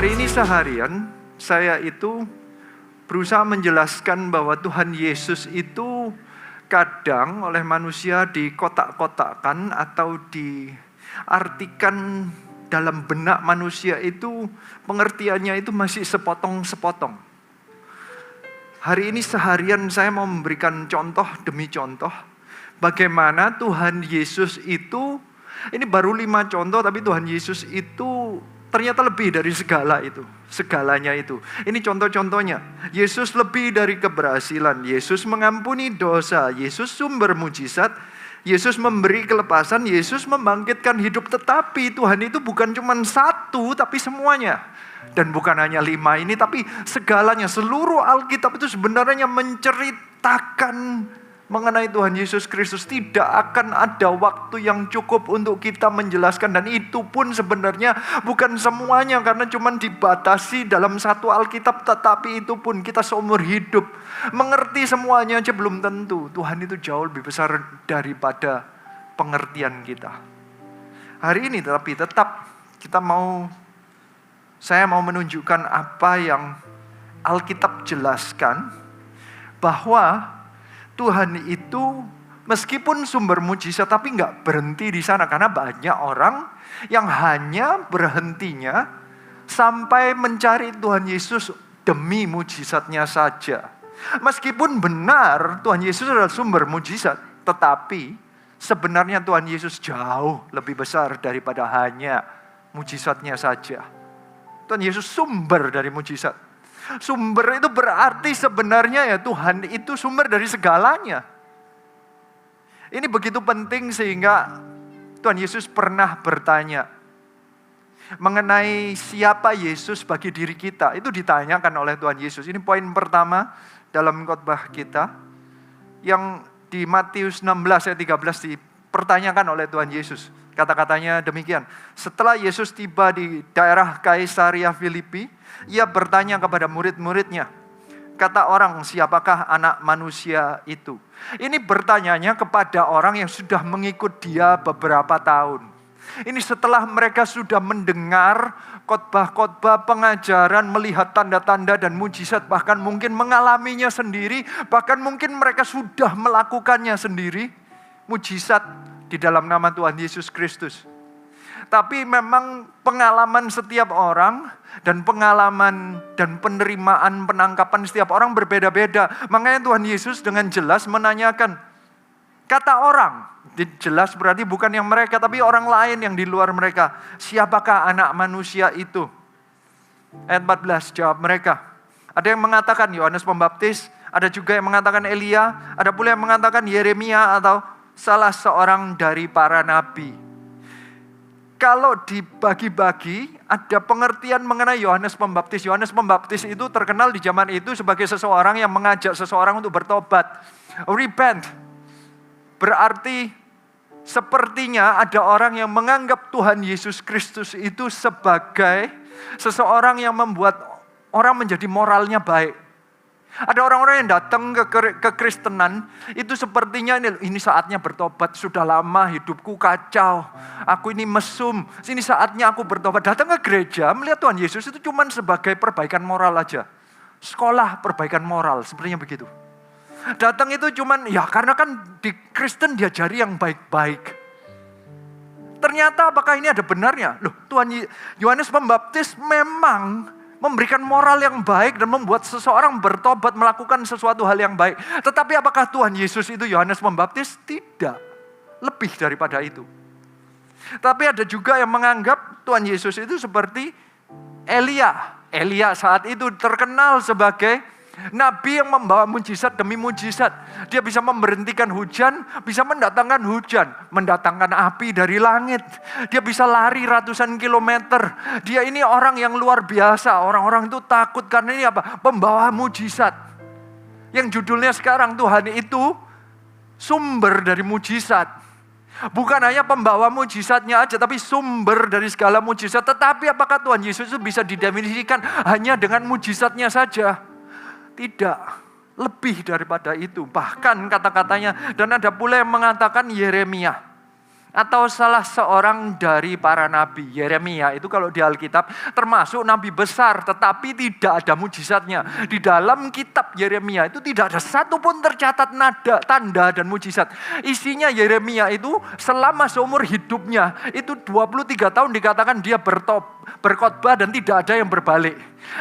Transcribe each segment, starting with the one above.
Hari ini seharian saya itu berusaha menjelaskan bahwa Tuhan Yesus itu kadang oleh manusia dikotak-kotakkan atau diartikan dalam benak manusia itu pengertiannya itu masih sepotong-sepotong. Hari ini seharian saya mau memberikan contoh demi contoh bagaimana Tuhan Yesus itu, ini baru 5 contoh tapi Tuhan Yesus itu ternyata lebih dari segalanya itu. Ini contoh-contohnya. Yesus lebih dari keberhasilan. Yesus mengampuni dosa. Yesus sumber mujizat. Yesus memberi kelepasan. Yesus membangkitkan hidup. Tetapi Tuhan itu bukan cuma satu, tapi semuanya. Dan bukan hanya 5 ini, tapi segalanya. Seluruh Alkitab itu sebenarnya menceritakan mengenai Tuhan Yesus Kristus. Tidak akan ada waktu yang cukup untuk kita menjelaskan. Dan itu pun sebenarnya bukan semuanya, karena cuma dibatasi dalam satu Alkitab. Tetapi itu pun kita seumur hidup mengerti semuanya aja belum tentu. Tuhan itu jauh lebih besar daripada pengertian kita. Hari ini tapi tetap saya mau menunjukkan apa yang Alkitab jelaskan, bahwa Tuhan itu meskipun sumber mujizat tapi nggak berhenti di sana, karena banyak orang yang hanya berhentinya sampai mencari Tuhan Yesus demi mujizatnya saja. Meskipun benar Tuhan Yesus adalah sumber mujizat, tetapi sebenarnya Tuhan Yesus jauh lebih besar daripada hanya mujizatnya saja. Tuhan Yesus sumber dari mujizat. Sumber itu berarti sebenarnya ya Tuhan itu sumber dari segalanya. Ini begitu penting sehingga Tuhan Yesus pernah bertanya mengenai siapa Yesus bagi diri kita. Itu ditanyakan oleh Tuhan Yesus. Ini poin pertama dalam khotbah kita, yang di Matius 16 ayat 13 dipertanyakan oleh Tuhan Yesus. Kata-katanya demikian. Setelah Yesus tiba di daerah Kaisaria Filipi, ia bertanya kepada murid-muridnya, kata orang, siapakah anak manusia itu? Ini bertanyanya kepada orang yang sudah mengikut dia beberapa tahun. Ini setelah mereka sudah mendengar khotbah-khotbah pengajaran, melihat tanda-tanda dan mujizat, bahkan mungkin mengalaminya sendiri, bahkan mungkin mereka sudah melakukannya sendiri, mujizat di dalam nama Tuhan Yesus Kristus. Tapi memang pengalaman setiap orang dan pengalaman dan penerimaan penangkapan setiap orang berbeda-beda. Makanya Tuhan Yesus dengan jelas menanyakan, kata orang, jelas berarti bukan yang mereka tapi orang lain yang di luar mereka, siapakah anak manusia itu? Ayat 14, jawab mereka. Ada yang mengatakan Yohanes Pembaptis, ada juga yang mengatakan Elia, ada pula yang mengatakan Yeremia atau salah seorang dari para nabi. Kalau dibagi-bagi, ada pengertian mengenai Yohanes Pembaptis. Yohanes Pembaptis itu terkenal di zaman itu sebagai seseorang yang mengajak seseorang untuk bertobat. Repent. Berarti sepertinya ada orang yang menganggap Tuhan Yesus Kristus itu sebagai seseorang yang membuat orang menjadi moralnya baik. Ada orang-orang yang datang ke Kristenan, itu sepertinya ini saatnya bertobat, sudah lama hidupku kacau, aku ini mesum, ini saatnya aku bertobat. Datang ke gereja, melihat Tuhan Yesus itu cuma sebagai perbaikan moral aja. Sekolah perbaikan moral, sepertinya begitu. Datang itu cuma, ya karena kan di Kristen diajari yang baik-baik. Ternyata apakah ini ada benarnya? Loh, Tuhan Yohanes Pembaptis memang memberikan moral yang baik dan membuat seseorang bertobat melakukan sesuatu hal yang baik. Tetapi apakah Tuhan Yesus itu Yohanes Pembaptis? Tidak. Lebih daripada itu. Tapi ada juga yang menganggap Tuhan Yesus itu seperti Elia. Elia saat itu terkenal sebagai nabi yang membawa mujizat demi mujizat. Dia bisa memberhentikan hujan, bisa mendatangkan hujan, mendatangkan api dari langit. Dia bisa lari ratusan kilometer. Dia ini orang yang luar biasa. Orang-orang itu takut karena ini apa? Pembawa mujizat. Yang judulnya sekarang Tuhan itu sumber dari mujizat. Bukan hanya pembawa mujizatnya aja, tapi sumber dari segala mujizat. Tetapi apakah Tuhan Yesus itu bisa didefinisikan hanya dengan mujizatnya saja? Tidak, lebih daripada itu. Bahkan kata-katanya, dan ada pula yang mengatakan Yeremia. Atau salah seorang dari para nabi. Yeremia itu kalau di Alkitab termasuk nabi besar, tetapi tidak ada mujizatnya. Di dalam kitab Yeremia itu tidak ada satupun tercatat nada, tanda dan mujizat. Isinya Yeremia itu selama seumur hidupnya itu 23 tahun dikatakan dia berkhotbah dan tidak ada yang berbalik.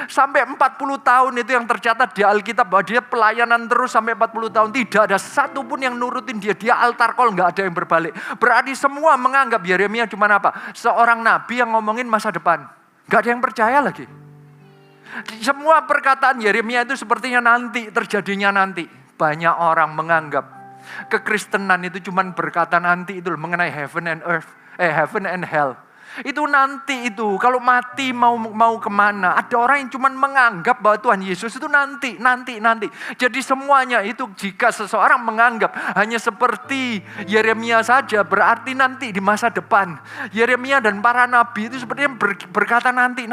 Sampai 40 tahun itu yang tercatat di Alkitab bahwa dia pelayanan terus sampai 40 tahun. Tidak ada satupun yang nurutin dia. Dia altar call, nggak ada yang berbalik. Berarti semua menganggap Yeremia cuma apa? Seorang nabi yang ngomongin masa depan. Nggak ada yang percaya lagi. Semua perkataan Yeremia itu sepertinya nanti, terjadinya nanti. Banyak orang menganggap kekristenan itu cuma berkata nanti itu mengenai heaven and earth, heaven and hell. Itu nanti itu, kalau mati mau kemana. Ada orang yang cuma menganggap bahwa Tuhan Yesus itu nanti. Jadi semuanya itu jika seseorang menganggap hanya seperti Yeremia saja, berarti nanti di masa depan. Yeremia dan para nabi itu sepertinya berkata nanti.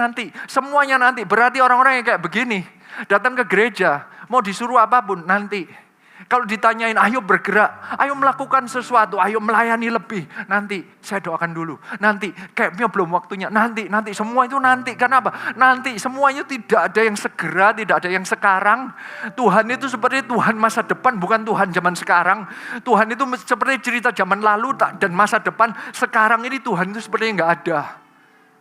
Semuanya nanti, berarti orang-orang yang kayak begini. Datang ke gereja, mau disuruh apapun, nanti. Kalau ditanyain, ayo bergerak, ayo melakukan sesuatu, ayo melayani lebih. Nanti, saya doakan dulu. Nanti, kayaknya belum waktunya. Nanti, semua itu nanti. Kenapa? Nanti, semuanya tidak ada yang segera, tidak ada yang sekarang. Tuhan itu seperti Tuhan masa depan, bukan Tuhan zaman sekarang. Tuhan itu seperti cerita zaman lalu dan masa depan. Sekarang ini Tuhan itu sepertinya nggak ada.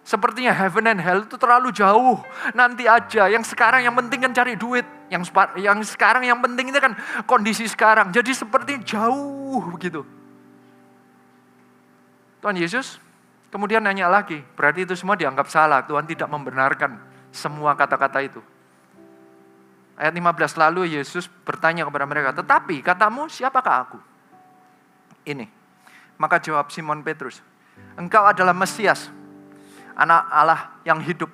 Sepertinya heaven and hell itu terlalu jauh. Nanti aja. Yang sekarang yang penting kan cari duit. Yang sekarang yang penting itu kan kondisi sekarang. Jadi seperti jauh begitu. Tuhan Yesus kemudian nanya lagi. Berarti itu semua dianggap salah. Tuhan tidak membenarkan semua kata-kata itu. Ayat 15 lalu Yesus bertanya kepada mereka. Tetapi katamu siapakah aku? Ini. Maka jawab Simon Petrus. Engkau adalah Mesias, Anak Allah yang hidup.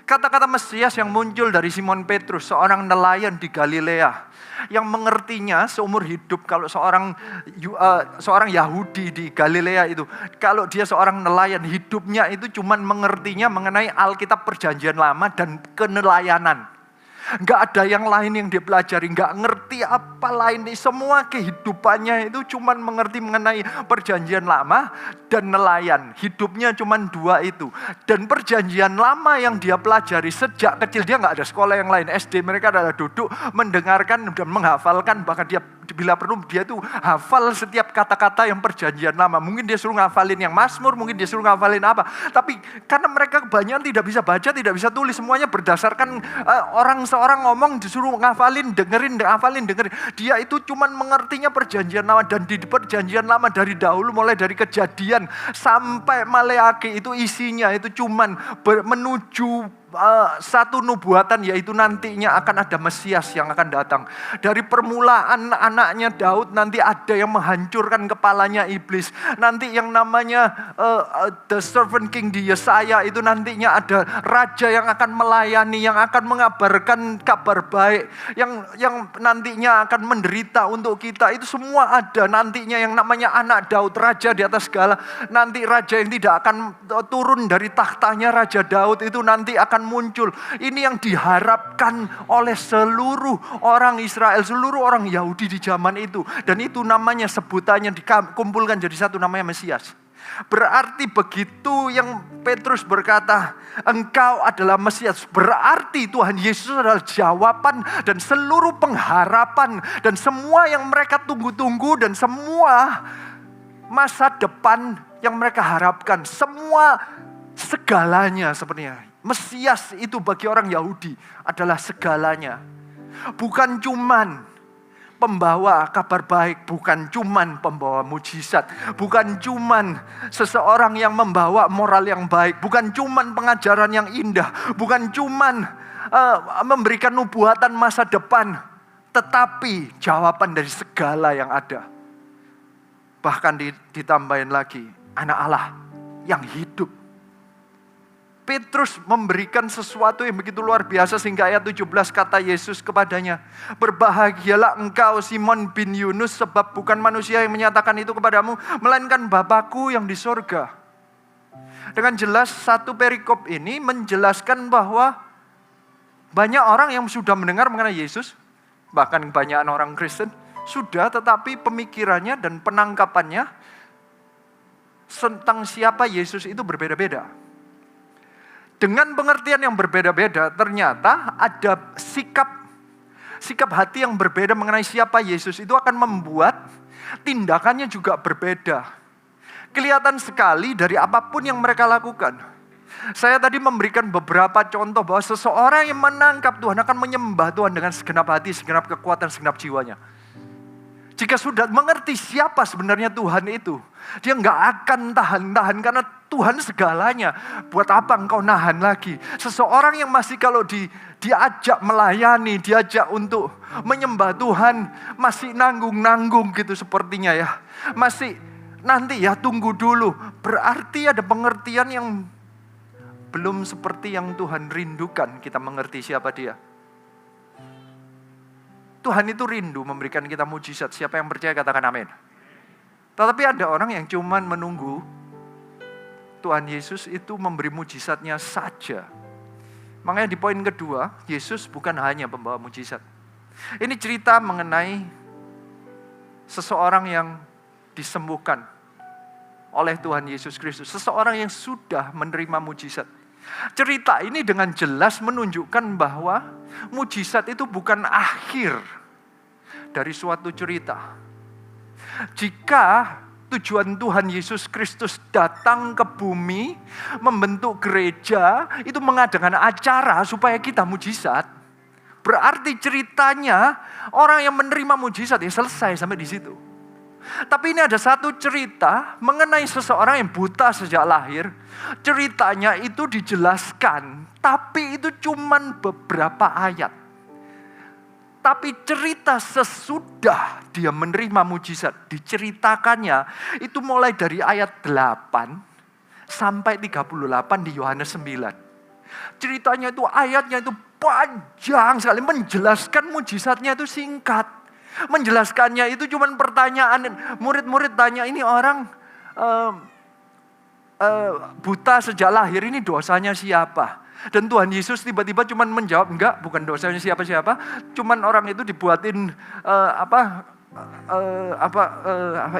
Kata-kata Mesias yang muncul dari Simon Petrus, seorang nelayan di Galilea, yang mengertinya seumur hidup. Kalau seorang Yahudi di Galilea itu, kalau dia seorang nelayan, hidupnya itu cuman mengertinya mengenai Alkitab Perjanjian Lama dan kenelayanan. Nggak ada yang lain yang dia pelajari, nggak ngerti apa lain. Semua kehidupannya itu cuma mengerti mengenai Perjanjian Lama dan nelayan. Hidupnya cuma dua itu. Dan Perjanjian Lama yang dia pelajari sejak kecil, dia nggak ada sekolah yang lain. SD mereka adalah duduk, mendengarkan dan menghafalkan. Bahkan dia bila perlu dia tuh hafal setiap kata-kata yang Perjanjian Lama. Mungkin dia suruh ngafalin yang Mazmur, mungkin dia suruh ngafalin apa. Tapi karena mereka kebanyakan tidak bisa baca, tidak bisa tulis, semuanya berdasarkan seorang ngomong disuruh ngafalin, dengerin. Dia itu cuman mengertinya Perjanjian Lama. Dan di Perjanjian Lama dari dahulu, mulai dari Kejadian sampai Maleakhi, itu isinya itu cuman menuju satu nubuatan, yaitu nantinya akan ada Mesias yang akan datang. Dari permulaan anaknya Daud, nanti ada yang menghancurkan kepalanya iblis. Nanti yang namanya the servant king di Yesaya, itu nantinya ada raja yang akan melayani, yang akan mengabarkan kabar baik, yang nantinya akan menderita untuk kita. Itu semua ada nantinya. Yang namanya anak Daud, raja di atas segala. Nanti raja yang tidak akan turun dari tahtanya Raja Daud itu nanti akan muncul. Ini yang diharapkan oleh seluruh orang Israel, seluruh orang Yahudi di zaman itu. Dan itu namanya, sebutannya dikumpulkan jadi satu, namanya Mesias. Berarti begitu yang Petrus berkata, engkau adalah Mesias, berarti Tuhan Yesus adalah jawaban dan seluruh pengharapan dan semua yang mereka tunggu-tunggu dan semua masa depan yang mereka harapkan. Semua, segalanya sebenarnya. Mesias itu bagi orang Yahudi adalah segalanya. Bukan cuman pembawa kabar baik, bukan cuman pembawa mujizat, bukan cuman seseorang yang membawa moral yang baik, bukan cuman pengajaran yang indah, bukan cuman memberikan nubuatan masa depan, tetapi jawaban dari segala yang ada. Bahkan ditambahin lagi, anak Allah yang hidup. Petrus memberikan sesuatu yang begitu luar biasa sehingga ayat 17 kata Yesus kepadanya, berbahagialah engkau Simon bin Yunus, sebab bukan manusia yang menyatakan itu kepadamu, melainkan Bapakku yang di sorga. Dengan jelas satu perikop ini menjelaskan bahwa banyak orang yang sudah mendengar mengenai Yesus, bahkan kebanyakan orang Kristen sudah, tetapi pemikirannya dan penangkapannya tentang siapa Yesus itu berbeda-beda. Dengan pengertian yang berbeda-beda, ternyata ada sikap hati yang berbeda mengenai siapa Yesus itu akan membuat tindakannya juga berbeda. Kelihatan sekali dari apapun yang mereka lakukan. Saya tadi memberikan beberapa contoh bahwa seseorang yang menangkap Tuhan akan menyembah Tuhan dengan segenap hati, segenap kekuatan, segenap jiwanya. Jika sudah mengerti siapa sebenarnya Tuhan itu, dia nggak akan tahan-tahan karena Tuhan segalanya. Buat apa engkau nahan lagi? Seseorang yang masih kalau diajak melayani, diajak untuk menyembah Tuhan, masih nanggung-nanggung gitu sepertinya ya. Masih nanti ya tunggu dulu. Berarti ada pengertian yang belum seperti yang Tuhan rindukan kita mengerti siapa dia. Tuhan itu rindu memberikan kita mujizat. Siapa yang percaya katakan amin. Tetapi ada orang yang cuman menunggu Tuhan Yesus itu memberi mujizatnya saja. Makanya di poin kedua, Yesus bukan hanya pembawa mujizat. Ini cerita mengenai seseorang yang disembuhkan oleh Tuhan Yesus Kristus. Seseorang yang sudah menerima mujizat. Cerita ini dengan jelas menunjukkan bahwa mujizat itu bukan akhir dari suatu cerita. Jika tujuan Tuhan Yesus Kristus datang ke bumi, membentuk gereja, itu mengadakan acara supaya kita mujizat, berarti ceritanya orang yang menerima mujizat ya selesai sampai di situ. Tapi ini ada satu cerita mengenai seseorang yang buta sejak lahir. Ceritanya itu dijelaskan, tapi itu cuman beberapa ayat. Tapi cerita sesudah dia menerima mujizat, diceritakannya itu mulai dari ayat 8 sampai 38 di Yohanes 9. Ceritanya itu ayatnya itu panjang sekali, menjelaskan mujizatnya itu singkat. Menjelaskannya itu cuma pertanyaan. Murid-murid tanya, ini orang buta sejak lahir, ini dosanya siapa? Dan Tuhan Yesus tiba-tiba cuma menjawab, enggak, bukan dosanya siapa-siapa. Cuman orang itu dibuatin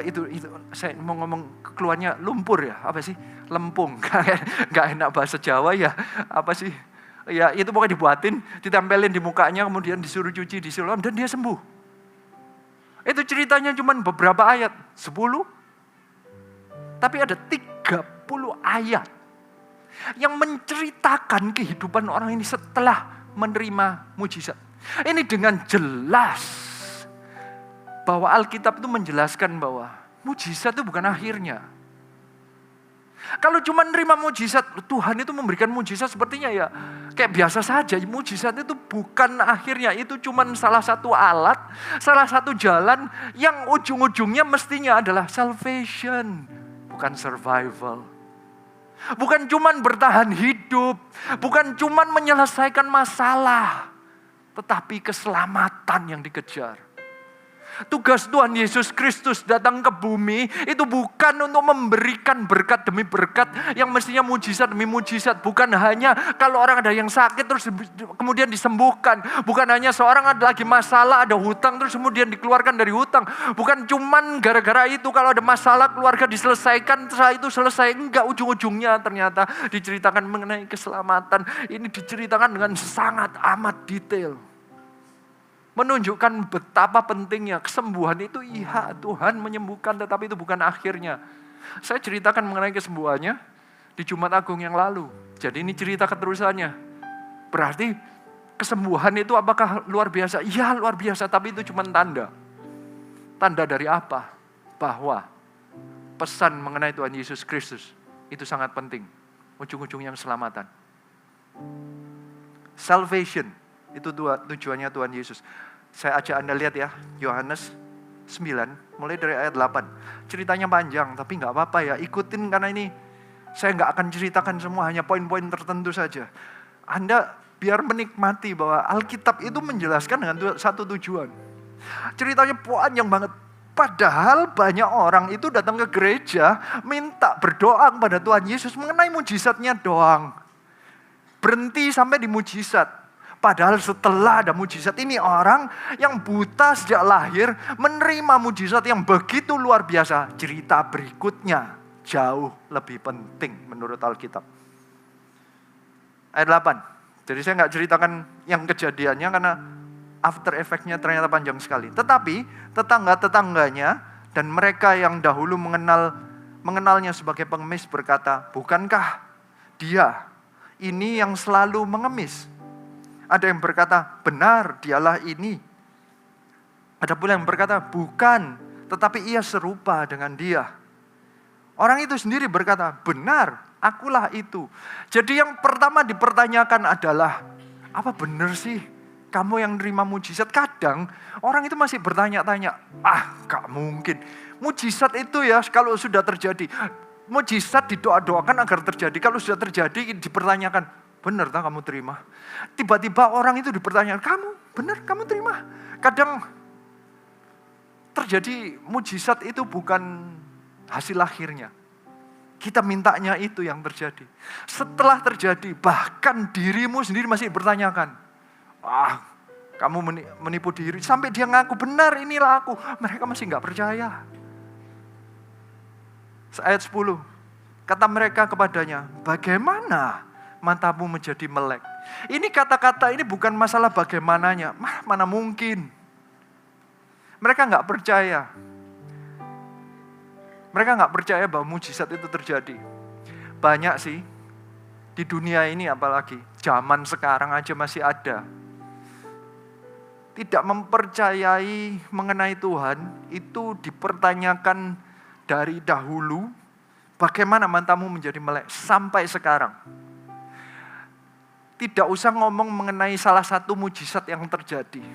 itu saya mau ngomong keluarnya lumpur ya, apa sih? Lempung. Enggak enak bahasa Jawa ya. Apa sih? Ya itu pokoknya dibuatin, ditempelin di mukanya, kemudian disuruh cuci, disuruh dan dia sembuh. Itu ceritanya cuma beberapa ayat, 10. Tapi ada 30 ayat yang menceritakan kehidupan orang ini setelah menerima mujizat. Ini dengan jelas bahwa Alkitab itu menjelaskan bahwa mujizat itu bukan akhirnya. Kalau cuma menerima mujizat, Tuhan itu memberikan mujizat sepertinya ya kayak biasa saja. Mujizat itu bukan akhirnya, itu cuma salah satu alat, salah satu jalan yang ujung-ujungnya mestinya adalah salvation, bukan survival. Bukan cuma bertahan hidup, bukan cuma menyelesaikan masalah, tetapi keselamatan yang dikejar. Tugas Tuhan Yesus Kristus datang ke bumi itu bukan untuk memberikan berkat demi berkat yang mestinya mujizat demi mujizat. Bukan hanya kalau orang ada yang sakit terus kemudian disembuhkan. Bukan hanya seorang ada lagi masalah, ada hutang terus kemudian dikeluarkan dari hutang. Bukan cuman gara-gara itu kalau ada masalah keluarga diselesaikan setelah itu selesai. Enggak, ujung-ujungnya ternyata diceritakan mengenai keselamatan. Ini diceritakan dengan sangat amat detail. Menunjukkan betapa pentingnya kesembuhan itu. Iya, Tuhan menyembuhkan, tetapi itu bukan akhirnya. Saya ceritakan mengenai kesembuhannya di Jumat Agung yang lalu. Jadi ini cerita keterusannya. Berarti kesembuhan itu apakah luar biasa? Iya, luar biasa, tapi itu cuma tanda. Tanda dari apa? Bahwa pesan mengenai Tuhan Yesus Kristus itu sangat penting. Ujung-ujungnya keselamatan. Salvation. Itu tujuannya Tuhan Yesus. Saya ajak Anda lihat ya, Yohanes 9, mulai dari ayat 8. Ceritanya panjang, tapi gak apa-apa ya, ikutin karena ini saya gak akan ceritakan semua, hanya poin-poin tertentu saja. Anda biar menikmati bahwa Alkitab itu menjelaskan dengan satu tujuan. Ceritanya panjang banget. Padahal banyak orang itu datang ke gereja, minta berdoa kepada Tuhan Yesus mengenai mujizatnya doang. Berhenti sampai di mujizat. Padahal setelah ada mujizat ini orang yang buta sejak lahir menerima mujizat yang begitu luar biasa. Cerita berikutnya jauh lebih penting menurut Alkitab. Ayat 8. Jadi saya nggak ceritakan yang kejadiannya karena after effect-nya ternyata panjang sekali. Tetapi tetangga-tetangganya dan mereka yang dahulu mengenalnya sebagai pengemis berkata, bukankah dia ini yang selalu mengemis? Ada yang berkata, benar dialah ini. Ada pula yang berkata, bukan, tetapi ia serupa dengan dia. Orang itu sendiri berkata, benar, akulah itu. Jadi yang pertama dipertanyakan adalah, apa benar sih kamu yang nerima mujizat? Kadang orang itu masih bertanya-tanya, gak mungkin. Mujizat itu ya kalau sudah terjadi. Mujizat didoa-doakan agar terjadi. Kalau sudah terjadi dipertanyakan, benar tak kamu terima? Tiba-tiba orang itu dipertanyakan, kamu benar kamu terima? Kadang terjadi mujizat itu bukan hasil akhirnya. Kita mintanya itu yang terjadi. Setelah terjadi, bahkan dirimu sendiri masih bertanyakan. Kamu menipu diri. Sampai dia ngaku, benar inilah aku. Mereka masih gak percaya. Ayat 10. Kata mereka kepadanya, bagaimana matamu menjadi melek? Ini kata-kata ini bukan masalah bagaimananya. Mana mungkin. Mereka gak percaya. Mereka gak percaya bahwa mujizat itu terjadi. Banyak sih. Di dunia ini apalagi. Zaman sekarang aja masih ada. Tidak mempercayai mengenai Tuhan. Itu dipertanyakan dari dahulu. Bagaimana matamu menjadi melek. Sampai sekarang. Tidak usah ngomong mengenai salah satu mujizat yang terjadi.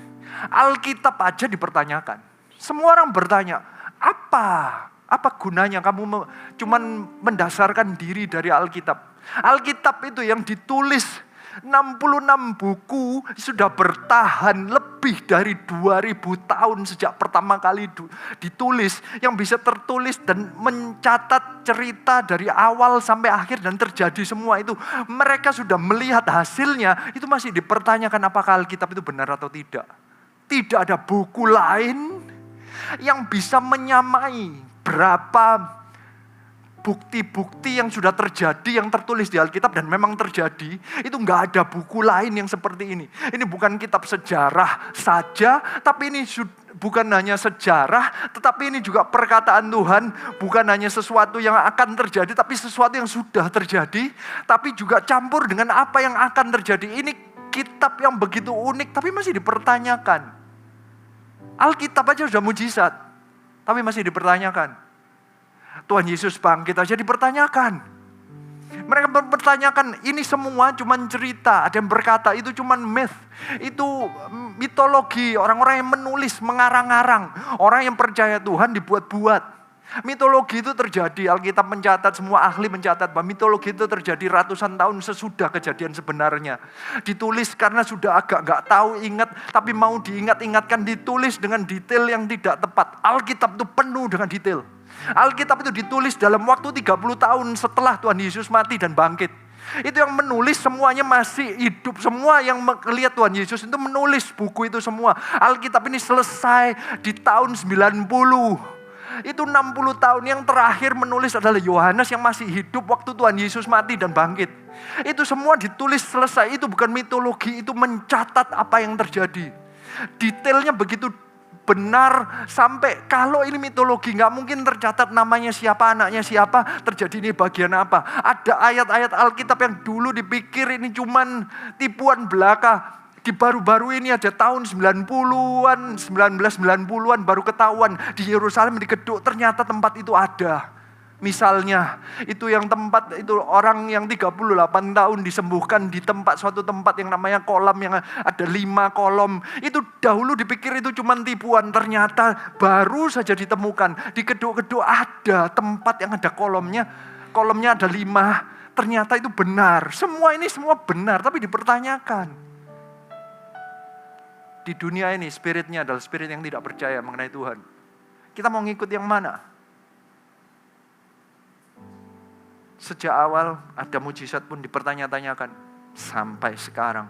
Alkitab aja dipertanyakan. Semua orang bertanya, apa gunanya kamu cuman mendasarkan diri dari Alkitab? Alkitab itu yang ditulis 66 buku sudah bertahan lebih dari 2000 tahun sejak pertama kali ditulis, yang bisa tertulis dan mencatat cerita dari awal sampai akhir dan terjadi semua itu. Mereka sudah melihat hasilnya, itu masih dipertanyakan apakah Alkitab itu benar atau tidak. Tidak ada buku lain yang bisa menyamai berapa bukti-bukti yang sudah terjadi, yang tertulis di Alkitab dan memang terjadi. Itu gak ada buku lain yang seperti ini. Ini bukan kitab sejarah saja, tapi ini bukan hanya sejarah, tetapi ini juga perkataan Tuhan. Bukan hanya sesuatu yang akan terjadi, tapi sesuatu yang sudah terjadi, tapi juga campur dengan apa yang akan terjadi. Ini kitab yang begitu unik, tapi masih dipertanyakan. Alkitab aja sudah mujizat, tapi masih dipertanyakan. Tuhan Yesus bangkit aja dipertanyakan. Mereka mempertanyakan, ini semua cuma cerita. Ada yang berkata itu cuma myth. Itu mitologi, orang-orang yang menulis, mengarang-arang. Orang yang percaya Tuhan dibuat-buat. Mitologi itu terjadi, Alkitab mencatat, semua ahli mencatat bahwa mitologi itu terjadi ratusan tahun sesudah kejadian sebenarnya. Ditulis karena sudah agak gak tahu ingat, tapi mau diingat-ingatkan, ditulis dengan detail yang tidak tepat. Alkitab itu penuh dengan detail. Alkitab itu ditulis dalam waktu 30 tahun setelah Tuhan Yesus mati dan bangkit. Itu yang menulis semuanya masih hidup. Semua yang melihat Tuhan Yesus itu menulis buku itu semua. Alkitab ini selesai di tahun 90. Itu 60 tahun yang terakhir menulis adalah Yohanes yang masih hidup waktu Tuhan Yesus mati dan bangkit. Itu semua ditulis selesai. Itu bukan mitologi, itu mencatat apa yang terjadi. Detailnya begitu benar sampai kalau ini mitologi gak mungkin tercatat namanya siapa, anaknya siapa, terjadi ini bagian apa. Ada ayat-ayat Alkitab yang dulu dipikir ini cuman tipuan belaka. Di baru-baru ini ada tahun 90-an, 1990-an baru ketahuan di Yerusalem di Kedok ternyata tempat itu ada. Misalnya, itu yang tempat itu orang yang 38 tahun disembuhkan di suatu tempat yang namanya kolam yang ada 5 kolom. Itu dahulu dipikir itu cuma tipuan, ternyata baru saja ditemukan. Di Kedok-Kedok ada tempat yang ada kolomnya ada 5. Ternyata itu benar. Semua ini semua benar, tapi dipertanyakan. Di dunia ini spiritnya adalah spirit yang tidak percaya mengenai Tuhan. Kita mau ngikut yang mana? Sejak awal ada mujizat pun dipertanya-tanyakan. Sampai sekarang.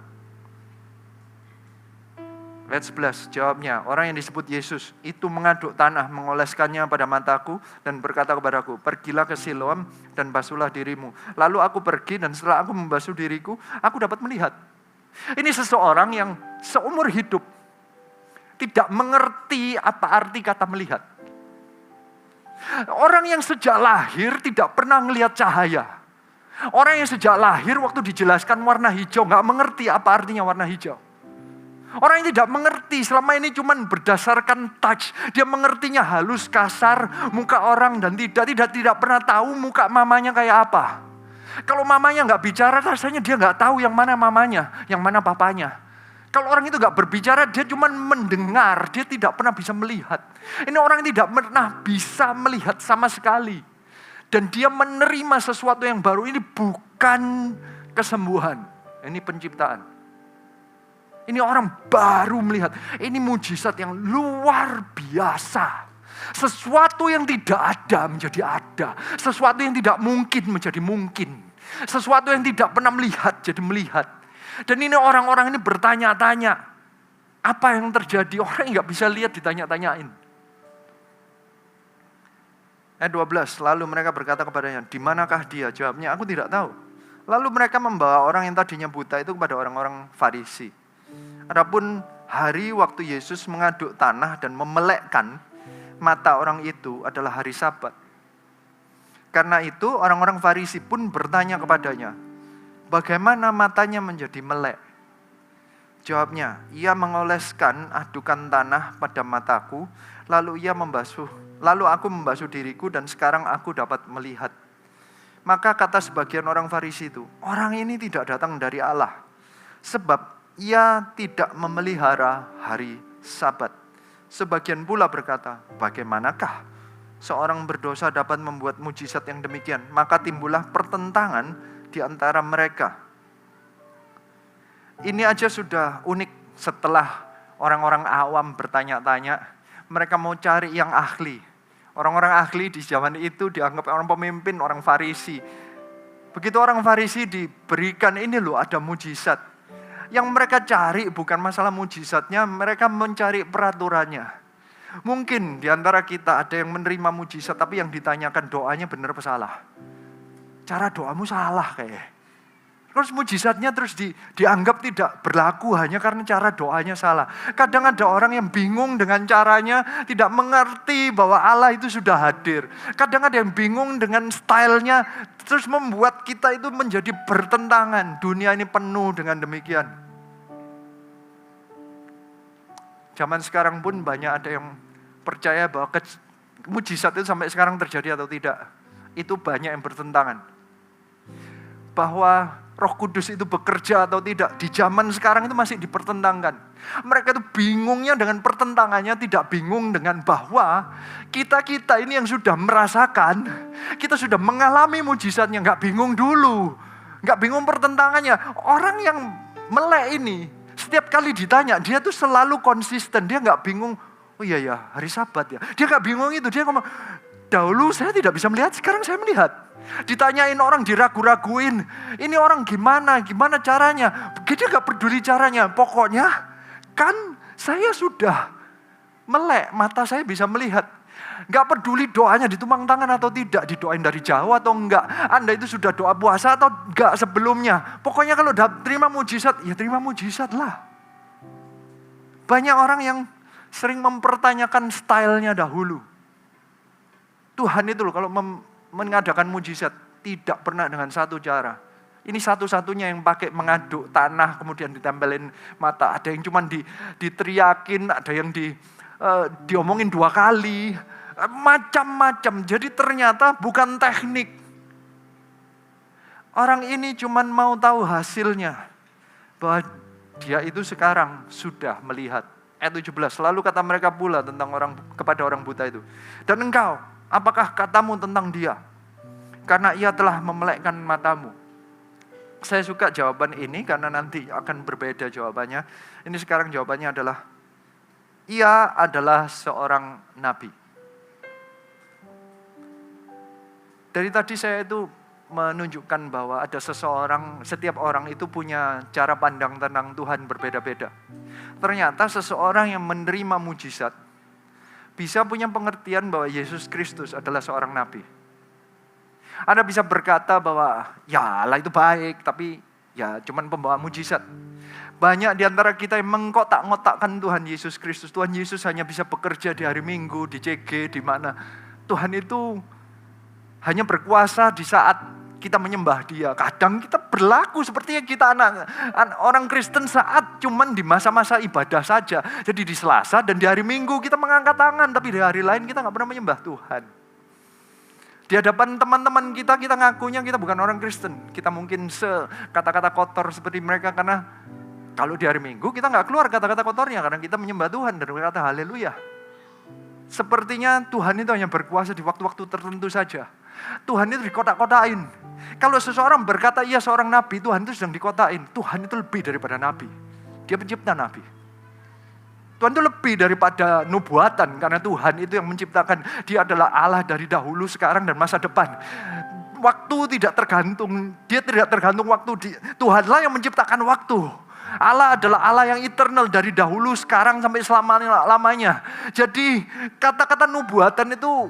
Ayat 11, jawabnya, orang yang disebut Yesus itu mengaduk tanah, mengoleskannya pada mataku dan berkata kepadaku, pergilah ke Siloam dan basuhlah dirimu. Lalu aku pergi dan setelah aku membasuh diriku, aku dapat melihat. Ini seseorang yang seumur hidup tidak mengerti apa arti kata melihat. Orang yang sejak lahir tidak pernah melihat cahaya. Orang yang sejak lahir waktu dijelaskan warna hijau nggak mengerti apa artinya warna hijau. Orang yang tidak mengerti selama ini cuma berdasarkan touch. Dia mengertinya halus, kasar, muka orang dan tidak pernah tahu muka mamanya kayak apa. Kalau mamanya nggak bicara rasanya dia nggak tahu yang mana mamanya, yang mana papanya. Kalau orang itu nggak berbicara dia cuma mendengar, dia tidak pernah bisa melihat. Ini orang yang tidak pernah bisa melihat sama sekali. Dan dia menerima sesuatu yang baru, ini bukan kesembuhan, ini penciptaan. Ini orang baru melihat. Ini mujizat yang luar biasa. Sesuatu yang tidak ada menjadi ada. Sesuatu yang tidak mungkin menjadi mungkin. Sesuatu yang tidak pernah melihat jadi melihat. Dan ini orang-orang ini bertanya-tanya. Apa yang terjadi? Orang yang gak bisa lihat ditanya-tanyain. Ayat 12, lalu mereka berkata kepadanya, di manakah dia? Jawabnya, aku tidak tahu. Lalu mereka membawa orang yang tadinya buta itu kepada orang-orang Farisi. Adapun hari waktu Yesus mengaduk tanah dan memelekkan mata orang itu adalah hari Sabat. Karena itu orang-orang Farisi pun bertanya kepadanya, bagaimana matanya menjadi melek? Jawabnya, ia mengoleskan adukan tanah pada mataku, lalu aku membasuh diriku dan sekarang aku dapat melihat. Maka kata sebagian orang Farisi itu, orang ini tidak datang dari Allah, sebab ia tidak memelihara hari Sabat. Sebagian pula berkata, bagaimanakah seorang berdosa dapat membuat mujizat yang demikian? Maka timbullah pertentangan di antara mereka. Ini aja sudah unik. Setelah orang-orang awam bertanya-tanya, mereka mau cari yang ahli. Orang-orang ahli di zaman itu dianggap orang pemimpin, orang Farisi. Begitu orang Farisi diberikan ini loh ada mujizat. Yang mereka cari bukan masalah mujizatnya, mereka mencari peraturannya. Mungkin di antara kita ada yang menerima mujizat, tapi yang ditanyakan doanya benar apa salah. Cara doamu salah kayaknya. Terus mujizatnya terus dianggap tidak berlaku hanya karena cara doanya salah. Kadang ada orang yang bingung dengan caranya, tidak mengerti bahwa Allah itu sudah hadir. Kadang ada yang bingung dengan stylenya, terus membuat kita itu menjadi bertentangan. Dunia ini penuh dengan demikian. Zaman sekarang pun banyak ada yang percaya bahwa mujizat itu sampai sekarang terjadi atau tidak. Itu banyak yang bertentangan. Bahwa Roh Kudus itu bekerja atau tidak. Di zaman sekarang itu masih dipertentangkan. Mereka itu bingungnya dengan pertentangannya, tidak bingung dengan bahwa kita ini yang sudah merasakan, kita sudah mengalami mujizatnya, gak bingung dulu. Gak bingung pertentangannya. Orang yang melek ini, setiap kali ditanya, dia tuh selalu konsisten. Dia gak bingung, oh iya ya hari Sabat ya. Dia gak bingung itu, dia ngomong, dahulu saya tidak bisa melihat, sekarang saya melihat. Ditanyain orang, diragu-raguin. Ini orang gimana caranya. Dia gak peduli caranya. Pokoknya kan saya sudah melek, mata saya bisa melihat. Gak peduli doanya ditumpang tangan atau tidak. Didoain dari jauh atau enggak. Anda itu sudah doa puasa atau enggak sebelumnya. Pokoknya kalau terima mujizat, ya terima mujizat lah. Banyak orang yang sering mempertanyakan stylenya dahulu. Tuhan itu loh kalau mengadakan mujizat tidak pernah dengan satu cara. Ini satu-satunya yang pakai mengaduk tanah kemudian ditempelin mata. Ada yang cuma diteriakin, ada yang diomongin 2 kali, macam-macam. Jadi ternyata bukan teknik. Orang ini cuma mau tahu hasilnya, bahwa dia itu sekarang sudah melihat. Ayat 17, lalu kata mereka pula kepada orang buta itu, dan engkau, apakah katamu tentang dia? Karena ia telah memelekkan matamu. Saya suka jawaban ini karena nanti akan berbeda jawabannya. Ini sekarang jawabannya adalah, ia adalah seorang nabi. Dari tadi saya itu menunjukkan bahwa ada seseorang, setiap orang itu punya cara pandang tentang Tuhan berbeda-beda. Ternyata seseorang yang menerima mujizat bisa punya pengertian bahwa Yesus Kristus adalah seorang nabi. Anda bisa berkata bahwa ya Allah itu baik, tapi ya cuman pembawa mujizat. Banyak di antara kita yang mengkotak-ngotakkan Tuhan Yesus Kristus. Tuhan Yesus hanya bisa bekerja di hari Minggu, di CG, di mana. Tuhan itu hanya berkuasa di saat kita menyembah Dia. Kadang kita berlaku seperti yang kita orang Kristen saat cuman di masa-masa ibadah saja. Jadi di Selasa dan di hari Minggu kita mengangkat tangan, tapi di hari lain kita nggak pernah menyembah Tuhan. Di hadapan teman-teman kita ngakunya kita bukan orang Kristen. Kita mungkin kata-kata kotor seperti mereka, karena kalau di hari Minggu kita nggak keluar kata-kata kotornya karena kita menyembah Tuhan dan berkata haleluya. Sepertinya Tuhan itu hanya berkuasa di waktu-waktu tertentu saja. Tuhan itu dikotak-kotakin. Kalau seseorang berkata ia seorang nabi, Tuhan itu sedang dikotakin. Tuhan itu lebih daripada nabi. Dia pencipta nabi. Tuhan itu lebih daripada nubuatan, karena Tuhan itu yang menciptakan. Dia adalah Allah dari dahulu, sekarang, dan masa depan. Waktu tidak tergantung, dia tidak tergantung waktu. Tuhanlah yang menciptakan waktu. Allah adalah Allah yang eternal dari dahulu, sekarang, sampai selama-lamanya. Jadi kata-kata nubuatan itu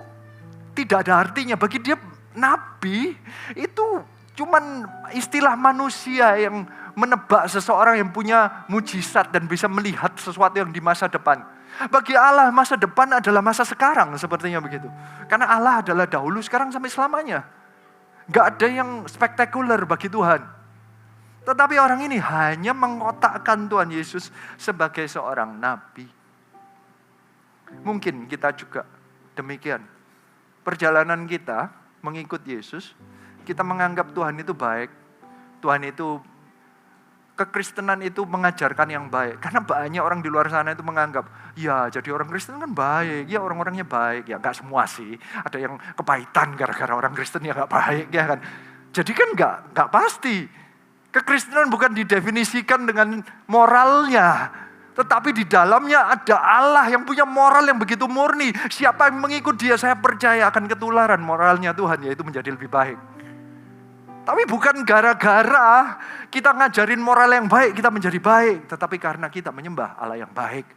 tidak ada artinya. Bagi dia nabi itu cuman istilah manusia yang menebak seseorang yang punya mujizat dan bisa melihat sesuatu yang di masa depan. Bagi Allah masa depan adalah masa sekarang, sepertinya begitu. Karena Allah adalah dahulu, sekarang, sampai selamanya. Gak ada yang spektakuler bagi Tuhan. Tetapi orang ini hanya mengkotakkan Tuhan Yesus sebagai seorang nabi. Mungkin kita juga demikian. Perjalanan kita mengikut Yesus, kita menganggap Tuhan itu baik. Tuhan itu, kekristenan itu mengajarkan yang baik. Karena banyak orang di luar sana itu menganggap, ya jadi orang Kristen kan baik, ya orang-orangnya baik. Ya gak semua sih, ada yang kepahitan gara-gara orang Kristen ya gak baik ya kan. Jadi kan gak pasti. Kekristenan bukan didefinisikan dengan moralnya, tetapi di dalamnya ada Allah yang punya moral yang begitu murni. Siapa yang mengikut Dia, saya percaya akan ketularan moralnya Tuhan, yaitu menjadi lebih baik. Tapi bukan gara-gara kita ngajarin moral yang baik, kita menjadi baik. Tetapi karena kita menyembah Allah yang baik.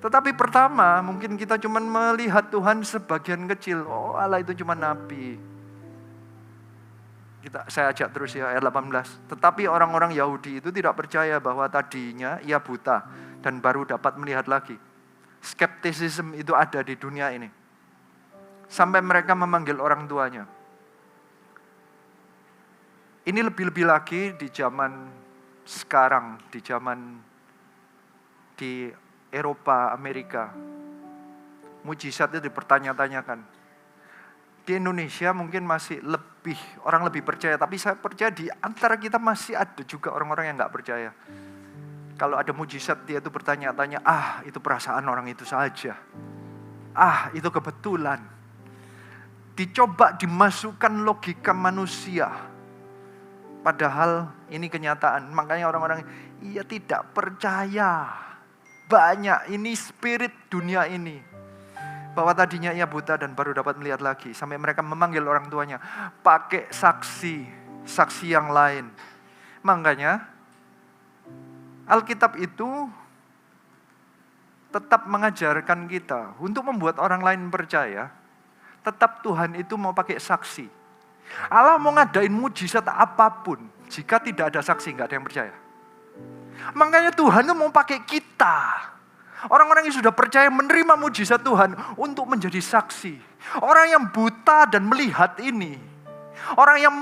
Tetapi pertama, mungkin kita cuma melihat Tuhan sebagian kecil. Oh, Allah itu cuma nabi. Saya ajak terus ya, ayat 18. Tetapi orang-orang Yahudi itu tidak percaya bahwa tadinya ia buta dan baru dapat melihat lagi. Skeptisisme itu ada di dunia ini. Sampai mereka memanggil orang tuanya. Ini lebih-lebih lagi di zaman sekarang, di Eropa, Amerika. Mujizat itu dipertanya-tanyakan. Di Indonesia mungkin masih orang lebih percaya, tapi saya percaya di antara kita masih ada juga orang-orang yang gak percaya. Kalau ada mujizat dia itu bertanya-tanya, itu perasaan orang itu saja. Itu kebetulan. Dicoba dimasukkan logika manusia. Padahal ini kenyataan. Makanya orang-orang, ia tidak percaya. Banyak, ini spirit dunia ini. Bahwa tadinya ia buta dan baru dapat melihat lagi. Sampai mereka memanggil orang tuanya. Pakai saksi yang lain. Makanya Alkitab itu tetap mengajarkan kita untuk membuat orang lain percaya. Tetap Tuhan itu mau pakai saksi. Allah mau ngadain mujizat apapun. Jika tidak ada saksi, gak ada yang percaya. Makanya Tuhan itu mau pakai kita. Orang-orang yang sudah percaya menerima mujizat Tuhan untuk menjadi saksi. Orang yang buta dan melihat ini. Orang yang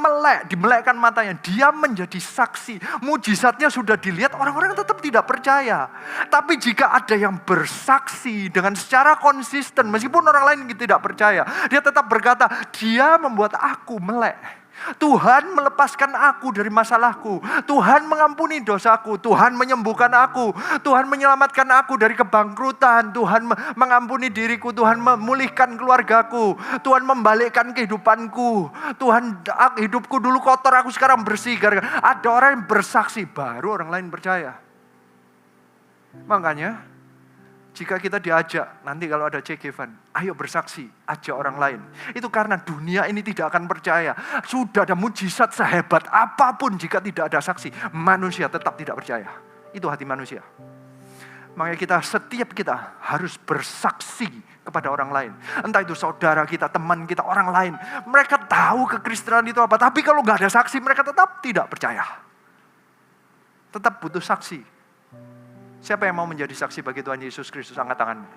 dimelekkan matanya. Dia menjadi saksi. Mujizatnya sudah dilihat, orang-orang tetap tidak percaya. Tapi jika ada yang bersaksi dengan secara konsisten, meskipun orang lain tidak percaya, dia tetap berkata, dia membuat aku melek. Tuhan melepaskan aku dari masalahku. Tuhan mengampuni dosaku. Tuhan menyembuhkan aku. Tuhan menyelamatkan aku dari kebangkrutan. Tuhan mengampuni diriku. Tuhan memulihkan keluargaku. Tuhan membalikkan kehidupanku. Tuhan, hidupku dulu kotor, aku sekarang bersih. Ada orang yang bersaksi, baru orang lain percaya. Makanya Jika kita diajak, nanti kalau ada Che Gevan, ayo bersaksi, ajak orang lain. Itu karena dunia ini tidak akan percaya. Sudah ada mujizat sehebat apapun, jika tidak ada saksi, manusia tetap tidak percaya. Itu hati manusia. Makanya setiap kita harus bersaksi kepada orang lain. Entah itu saudara kita, teman kita, orang lain. Mereka tahu kekristenan itu apa, tapi kalau nggak ada saksi, mereka tetap tidak percaya. Tetap butuh saksi. Siapa yang mau menjadi saksi bagi Tuhan Yesus Kristus? Angkat tanganmu.